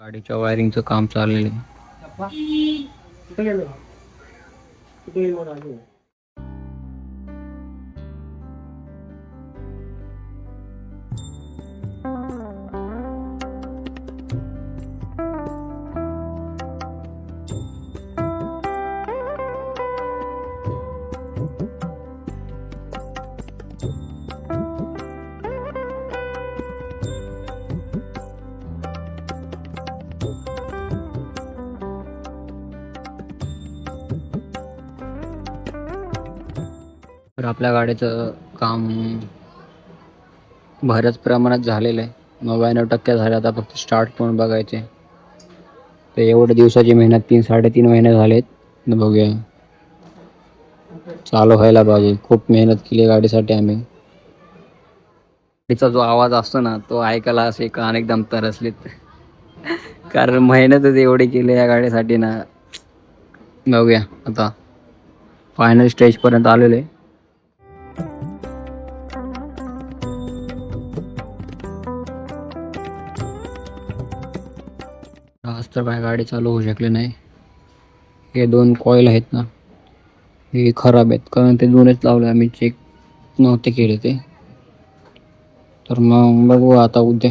गाडीच्या वायरिंगचं काम चाललेलं आहे. कुठे गेलो कुठे गेलो तर आपल्या गाडीचं काम बऱ्याच प्रमाणात झालेलं आहे. 99% झालं. आता फक्त स्टार्ट पण बघायचे. तर एवढ्या दिवसाची मेहनत 3-3.5 महिने झालेत. बघूया चालू व्हायला पाहिजे. खूप मेहनत केली गाडीसाठी आम्ही. गाडीचा जो आवाज असतो ना तो ऐकायला असे कान एकदम तरसलेत. कारण मेहनतच एवढी केली या गाडीसाठी ना. बघूया आता फायनल स्टेजपर्यंत आलेलो आहे. आज तर काय गाडी चालू होऊ शकली नाही. हे 2 कॉईल आहेत ना हे खराब आहेत. कारण ते जुनेच लावले, आम्ही चेक नव्हते केले ते. तर मग बघू आता उद्या